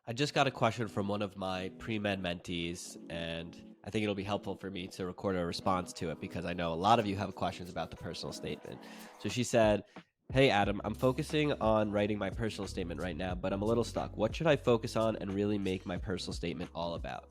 I just got a question from one of my pre-med mentees, and I think it'll be helpful for me to record a response to it because I know a lot of you have questions about the personal statement. So she said, "Hey Adam, I'm focusing on writing my personal statement right now, but I'm a little stuck. What should I focus on and really make my personal statement all about?"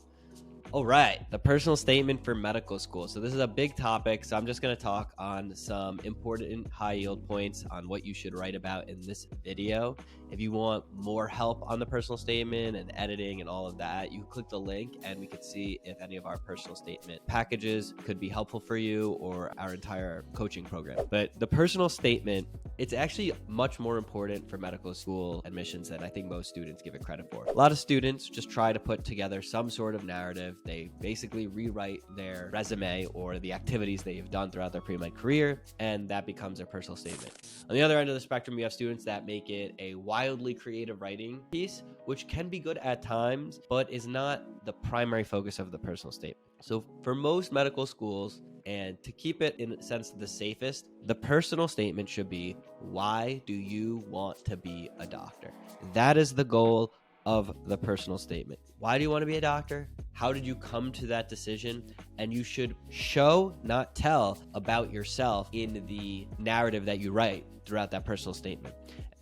All right, the personal statement for medical school. So this is a big topic, so I'm just going to talk on some important high yield points on what you should write about in this video. If you want more help on the personal statement and editing and all of that, you click the link and we could see if any of our personal statement packages could be helpful for you or our entire coaching program. But the personal statement, it's actually much more important for medical school admissions than I think most students give it credit for. A lot of students just try to put together some sort of narrative. They basically rewrite their resume or the activities they've done throughout their pre-med career, and that becomes their personal statement. On the other end of the spectrum, you have students that make it a wildly creative writing piece, which can be good at times, but is not the primary focus of the personal statement. So for most medical schools, and to keep it in a sense the safest, the personal statement should be, why do you want to be a doctor? That is the goal of the personal statement. Why do you want to be a doctor? How did you come to that decision? And you should show, not tell, about yourself in the narrative that you write throughout that personal statement.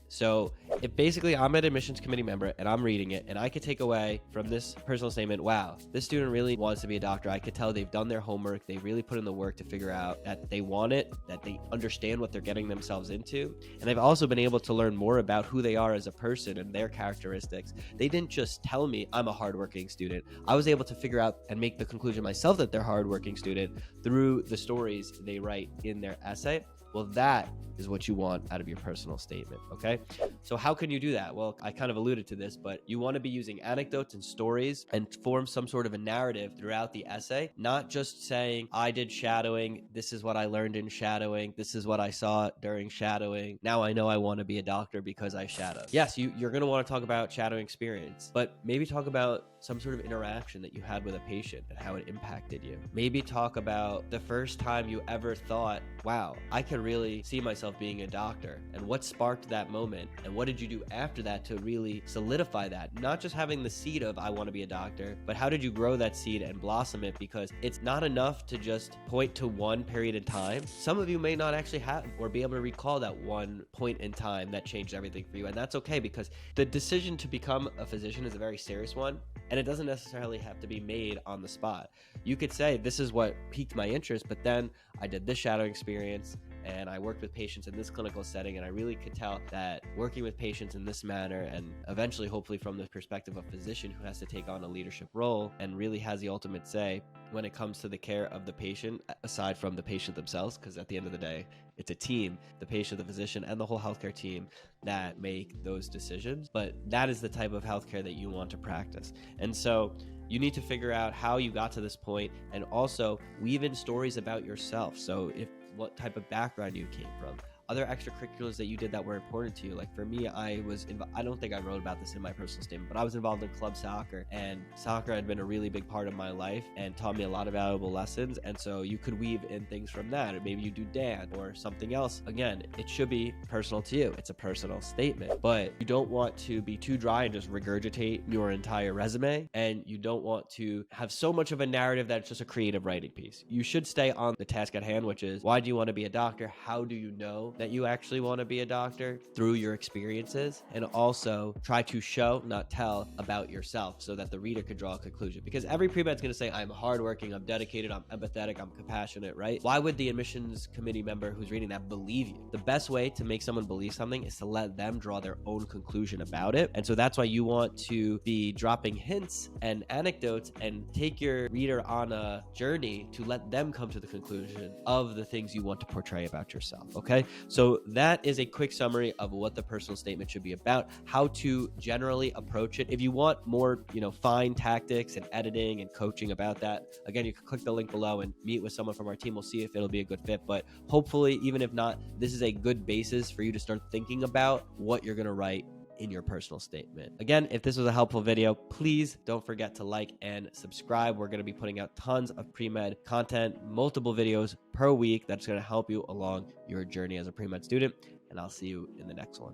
So if basically I'm an admissions committee member and I'm reading it and I could take away from this personal statement, wow, this student really wants to be a doctor. I could tell they've done their homework. They really put in the work to figure out that they want it, that they understand what they're getting themselves into. And they've also been able to learn more about who they are as a person and their characteristics. They didn't just tell me I'm a hardworking student. I was able to figure out and make the conclusion myself that they're a hardworking student through the stories they write in their essay. Well, that is what you want out of your personal statement, okay? So how can you do that? Well, I kind of alluded to this, but you want to be using anecdotes and stories and form some sort of a narrative throughout the essay, not just saying, I did shadowing, this is what I learned in shadowing, this is what I saw during shadowing, now I know I want to be a doctor because I shadowed. Yes, you're going to want to talk about shadowing experience, but maybe talk about some sort of interaction that you had with a patient and how it impacted you. Maybe talk about the first time you ever thought, wow, I can really see myself being a doctor, and what sparked that moment, and what did you do after that to really solidify that? Not just having the seed of I want to be a doctor, but how did you grow that seed and blossom it? Because it's not enough to just point to one period in time. Some of you may not actually have or be able to recall that one point in time that changed everything for you, and that's okay, because the decision to become a physician is a very serious one, and it doesn't necessarily have to be made on the spot. You could say, this is what piqued my interest, but then I did this shadowing experience and I worked with patients in this clinical setting, and I really could tell that working with patients in this manner, and eventually hopefully from the perspective of a physician who has to take on a leadership role and really has the ultimate say when it comes to the care of the patient, aside from the patient themselves, because at the end of the day, it's a team, the patient, the physician, and the whole healthcare team that make those decisions. But that is the type of healthcare that you want to practice. And so you need to figure out how you got to this point, and also weave in stories about yourself. So what type of background you came from, other extracurriculars that you did that were important to you. Like for me, I don't think I wrote about this in my personal statement, but I was involved in club soccer, and soccer had been a really big part of my life and taught me a lot of valuable lessons. And so you could weave in things from that, or maybe you do dance or something else. Again, it should be personal to you. It's a personal statement, but you don't want to be too dry and just regurgitate your entire resume. And you don't want to have so much of a narrative that it's just a creative writing piece. You should stay on the task at hand, which is, why do you want to be a doctor? How do you know that you actually want to be a doctor? Through your experiences, and also try to show, not tell, about yourself so that the reader could draw a conclusion. Because every pre-med is going to say, I'm hardworking, I'm dedicated, I'm empathetic, I'm compassionate, right? Why would the admissions committee member who's reading that believe you? The best way to make someone believe something is to let them draw their own conclusion about it. And so that's why you want to be dropping hints and anecdotes and take your reader on a journey to let them come to the conclusion of the things you want to portray about yourself, okay? So that is a quick summary of what the personal statement should be about, how to generally approach it. If you want more, fine tactics and editing and coaching about that, again, you can click the link below and meet with someone from our team. We'll see if it'll be a good fit. But hopefully, even if not, this is a good basis for you to start thinking about what you're going to write in your personal statement. Again, if this was a helpful video, please don't forget to like and subscribe. We're going to be putting out tons of pre-med content, multiple videos per week that's going to help you along your journey as a pre-med student. And I'll see you in the next one.